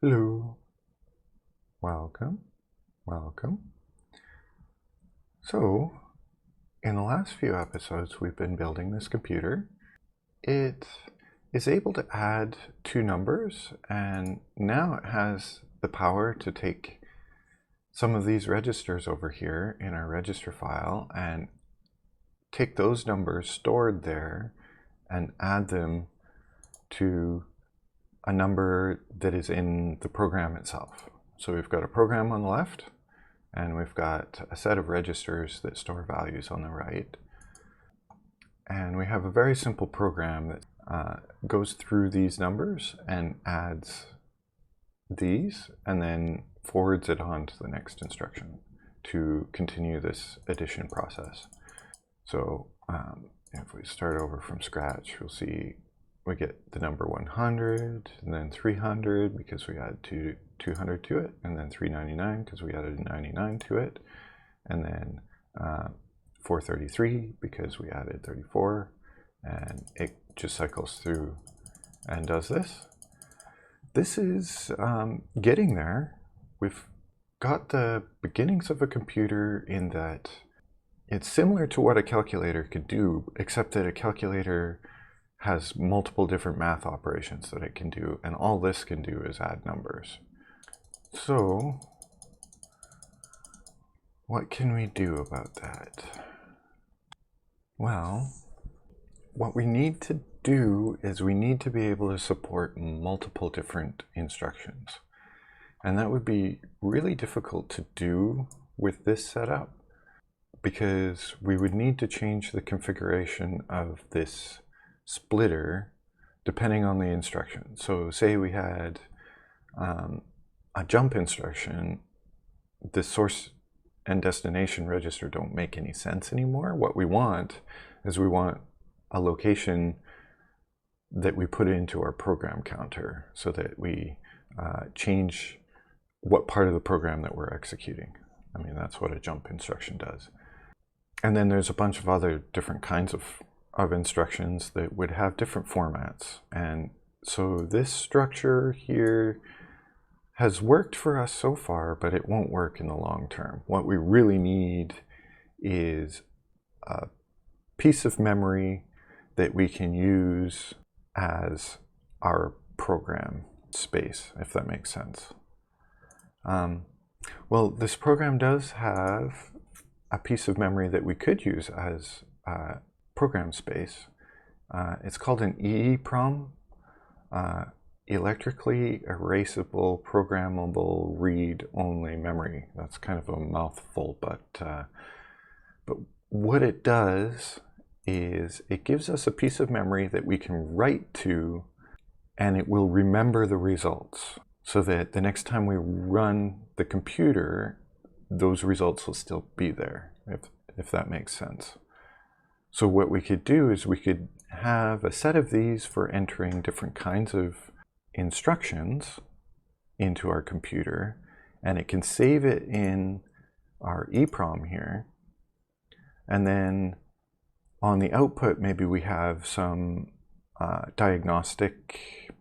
Hello, welcome. So, in the last few episodes, we've been building this computer. It is able to add two numbers, and now it has the power to take some of these registers over here in our register file and take those numbers stored there and add them to a number that is in the program itself. So we've got a program on the left, and we've got a set of registers that store values on the right. And we have a very simple program that goes through these numbers and adds these, and then forwards it on to the next instruction to continue this addition process. So if we start over from scratch, we'll see we get the number 100, and then 300 because we added 200 to it, and then 399 because we added 99 to it, and then 433 because we added 34, and it just cycles through and does this. This is getting there. We've got the beginnings of a computer in that it's similar to what a calculator could do, except that a calculator has multiple different math operations that it can do, and all this can do is add numbers. So what can we do about that? Well, what we need to do is we need to be able to support multiple different instructions. And that would be really difficult to do with this setup, because we would need to change the configuration of this splitter depending on the instruction. So say we had a jump instruction, the source and destination register don't make any sense anymore. What we want is we want a location that we put into our program counter so that we change what part of the program that we're executing. I mean, that's what a jump instruction does. And then there's a bunch of other different kinds of instructions that would have different formats. And so this structure here has worked for us so far, but it won't work in the long term. What we really need is a piece of memory that we can use as our program space, if that makes sense. Well, this program does have a piece of memory that we could use as program space. It's called an EEPROM, electrically erasable programmable read-only memory. That's kind of a mouthful, but what it does is it gives us a piece of memory that we can write to, and it will remember the results so that the next time we run the computer, those results will still be there, if that makes sense. So what we could do is we could have a set of these for entering different kinds of instructions into our computer, and it can save it in our EEPROM here. And then on the output, maybe we have some diagnostic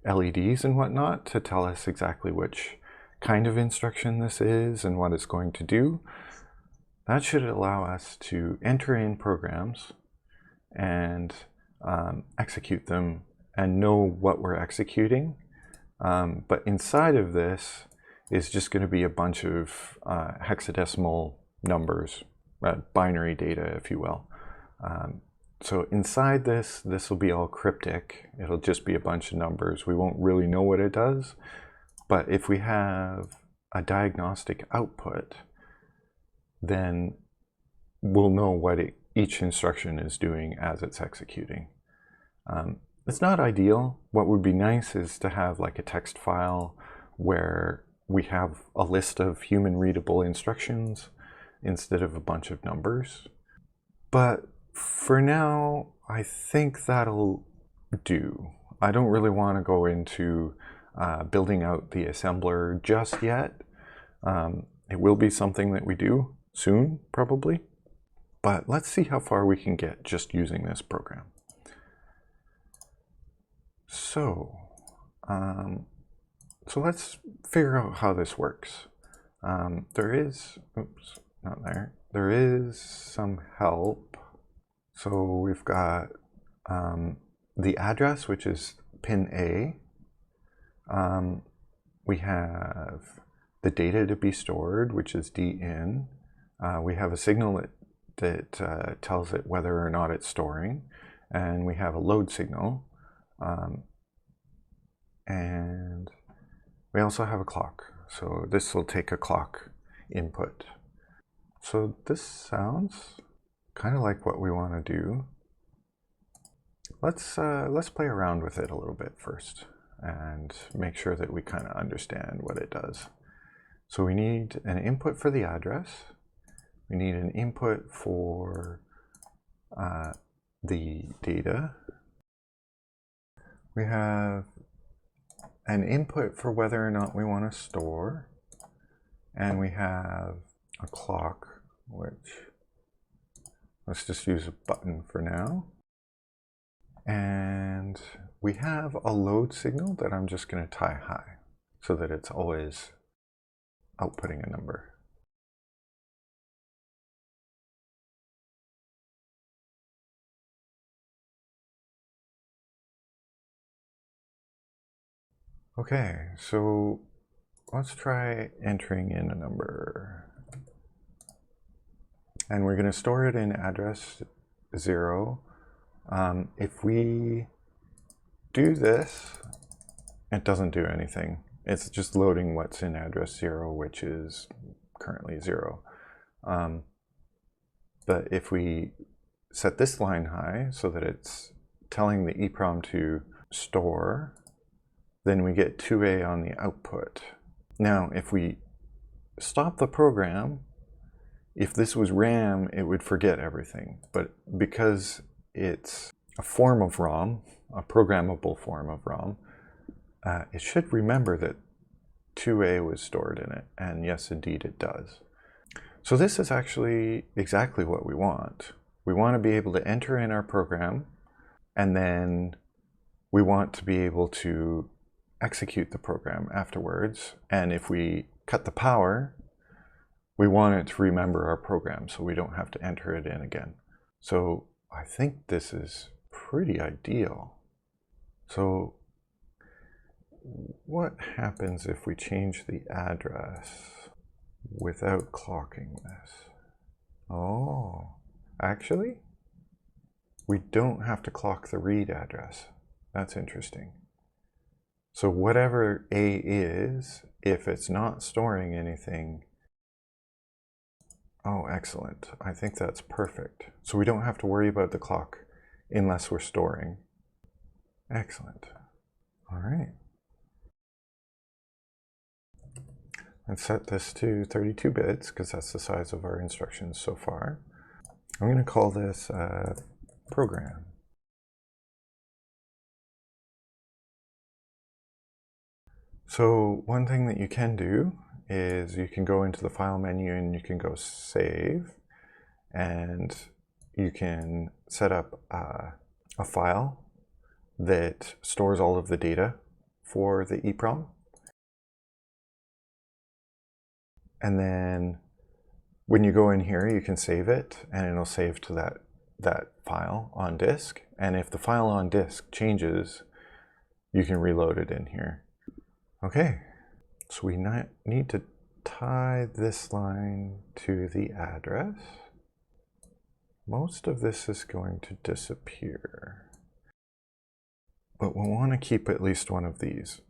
LEDs and whatnot to tell us exactly which kind of instruction this is and what it's going to do. That should allow us to enter in programs and execute them and know what we're executing. But inside of this is just going to be a bunch of hexadecimal numbers, binary data, if you will. So inside this will be all cryptic. It'll just be a bunch of numbers. We won't really know what it does. But if we have a diagnostic output, then we'll know what each instruction is doing as it's executing. It's not ideal. What would be nice is to have like a text file where we have a list of human readable instructions instead of a bunch of numbers. But for now, I think that'll do. I don't really want to go into building out the assembler just yet. It will be something that we do soon, probably. But let's see how far we can get just using this program. So So let's figure out how this works. There is, oops, not there. There is some help. So we've got the address, which is pin A. We have the data to be stored, which is DIN. We have a signal that tells it whether or not it's storing. And we have a load signal. And we also have a clock. So this will take a clock input. So this sounds kind of like what we want to do. Let's play around with it a little bit first and make sure that we kind of understand what it does. So we need an input for the address. We need an input for the data. We have an input for whether or not we want to store. And we have a clock, which let's just use a button for now. And we have a load signal that I'm just going to tie high so that it's always outputting a number. Okay, so let's try entering in a number. And we're going to store it in address 0. If we do this, it doesn't do anything. It's just loading what's in address 0, which is currently 0. But if we set this line high so that it's telling the EEPROM to store, then we get 2A on the output. Now, if we stop the program, if this was RAM, it would forget everything. But because it's a form of ROM, a programmable form of ROM, it should remember that 2A was stored in it. And yes, indeed, it does. So this is actually exactly what we want. We want to be able to enter in our program, and then we want to be able to execute the program afterwards. And if we cut the power, we want it to remember our program so we don't have to enter it in again. So I think this is pretty ideal. So what happens if we change the address without clocking this? Oh, actually, we don't have to clock the read address. That's interesting. So whatever A is, if it's not storing anything, oh, excellent. I think that's perfect. So we don't have to worry about the clock unless we're storing. Excellent. All right. Let's set this to 32 bits because that's the size of our instructions so far. I'm going to call this program. So one thing that you can do is you can go into the file menu and you can go save, and you can set up a file that stores all of the data for the EEPROM. And then when you go in here, you can save it and it'll save to that file on disk. And if the file on disk changes, you can reload it in here. Okay, so we need to tie this line to the address. Most of this is going to disappear, but we'll want to keep at least one of these.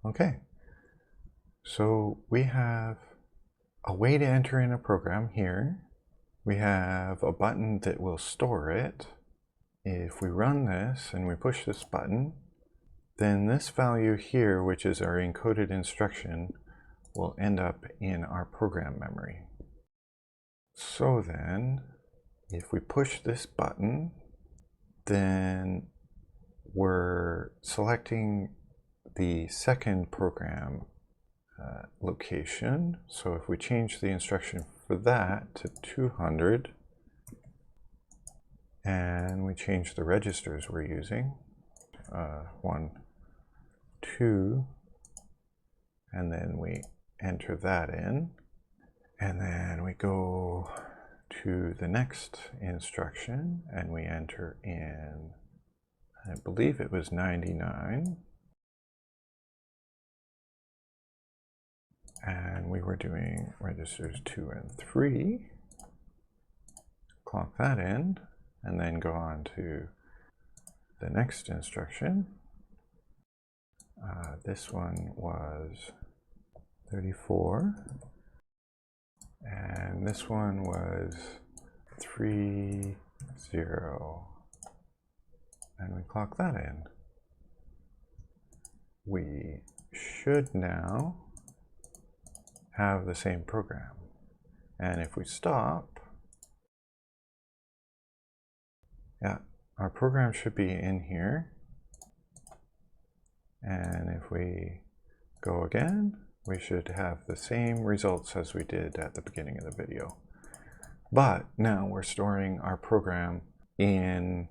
Okay, so we have a way to enter in a program here. We have a button that will store it. If we run this and we push this button, then this value here, which is our encoded instruction, will end up in our program memory. So then, if we push this button, then we're selecting the second program location. So if we change the instruction for that to 200, and we change the registers we're using, 1, 2, and then we enter that in, and then we go to the next instruction and we enter in, I believe it was 99, and we were doing registers 2 and 3, clock that in, and then go on to the next instruction. This one was 34, and this one was 30, and we clock that in. We should now have the same program, and if we stop, yeah, our program should be in here, and if we go again, we should have the same results as we did at the beginning of the video. But now we're storing our program in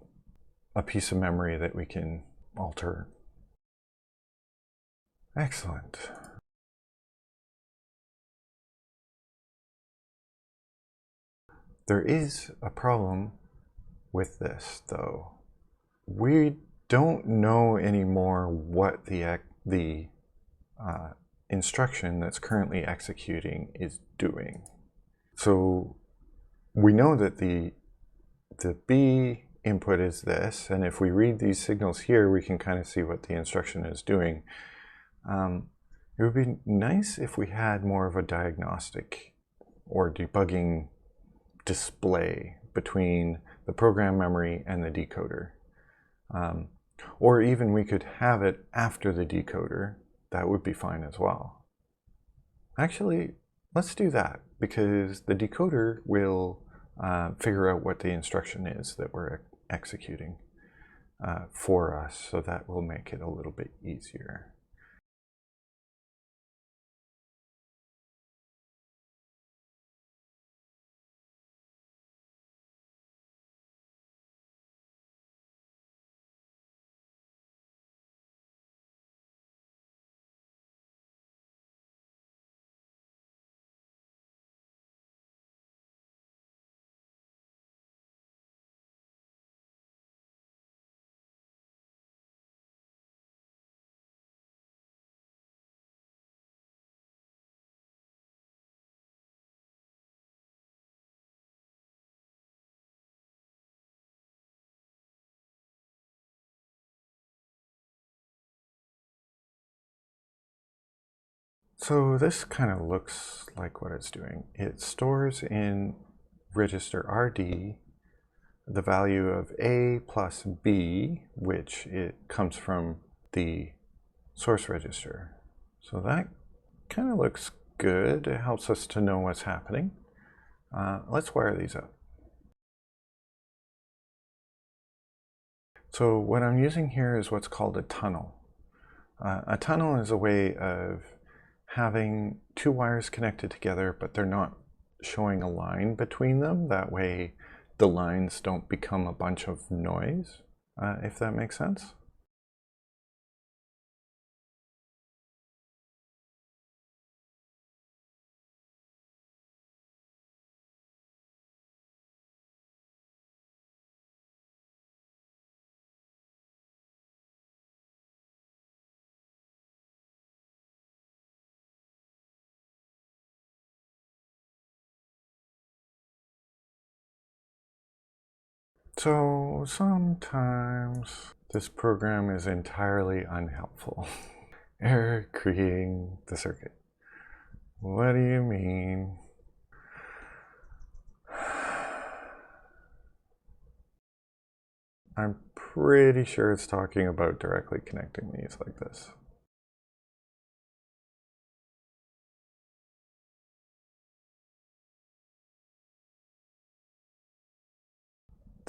a piece of memory that we can alter. Excellent. There is a problem with this, though. We don't know anymore what the instruction that's currently executing is doing. So we know that the B input is this, and if we read these signals here, we can kind of see what the instruction is doing. It would be nice if we had more of a diagnostic or debugging display between the program memory and the decoder. Or even we could have it after the decoder. That would be fine as well. Actually, let's do that, because the decoder will figure out what the instruction is that we're executing for us, so that will make it a little bit easier. So this kind of looks like what it's doing. It stores in register RD the value of A plus B, which it comes from the source register. So that kind of looks good. It helps us to know what's happening. Let's wire these up. So what I'm using here is what's called a tunnel. A tunnel is a way of having two wires connected together, but they're not showing a line between them. That way the lines don't become a bunch of noise, if that makes sense. So sometimes this program is entirely unhelpful. Error creating the circuit. What do you mean? I'm pretty sure it's talking about directly connecting these like this.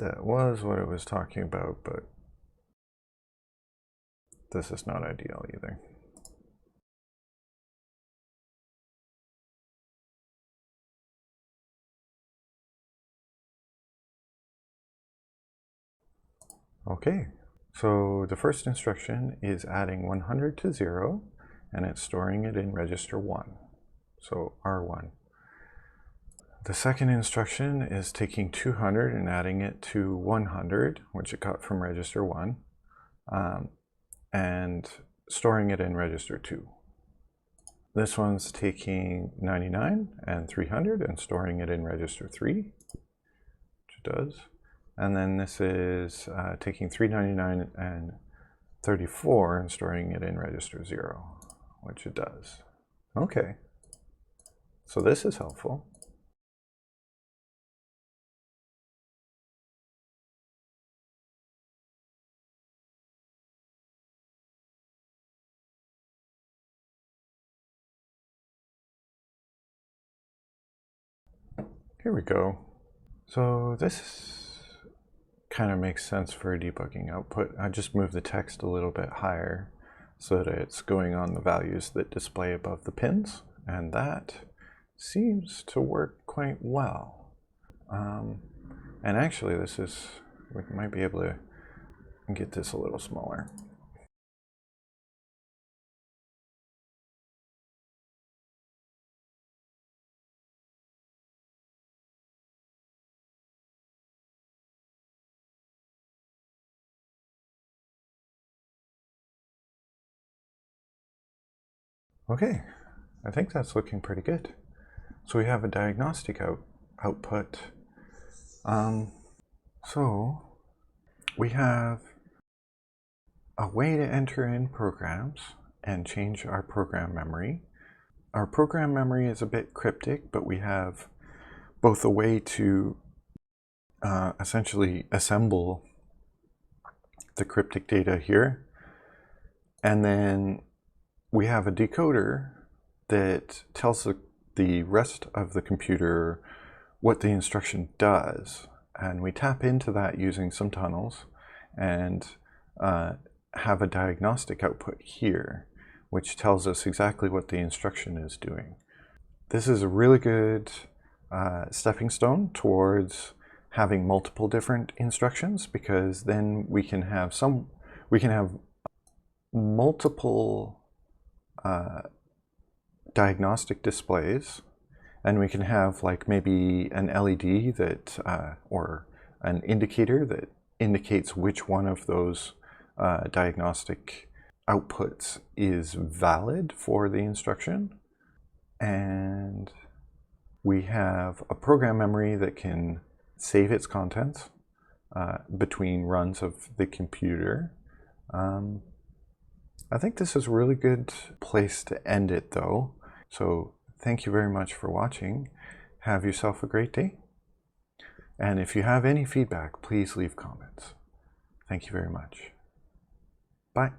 That was what it was talking about, but this is not ideal either. Okay, so the first instruction is adding 100 to 0, and it's storing it in register 1, so R1. The second instruction is taking 200 and adding it to 100, which it got from register 1, and storing it in register 2. This one's taking 99 and 300 and storing it in register 3, which it does. And then this is taking 399 and 34 and storing it in register 0, which it does. Okay, so this is helpful. Here we go. So this kind of makes sense for a debugging output. I just moved the text a little bit higher so that it's going on the values that display above the pins, and that seems to work quite well. And actually we might be able to get this a little smaller. Okay, I think that's looking pretty good. So we have a diagnostic output. So we have a way to enter in programs and change our program memory. Our program memory is a bit cryptic, but we have both a way to essentially assemble the cryptic data here, and then we have a decoder that tells the rest of the computer what the instruction does, and we tap into that using some tunnels and have a diagnostic output here, which tells us exactly what the instruction is doing. This is a really good stepping stone towards having multiple different instructions, because then we can have multiple diagnostic displays, and we can have like maybe an LED that or an indicator that indicates which one of those diagnostic outputs is valid for the instruction. And we have a program memory that can save its contents between runs of the computer. I think this is a really good place to end it though. So thank you very much for watching. Have yourself a great day. And if you have any feedback, please leave comments. Thank you very much. Bye.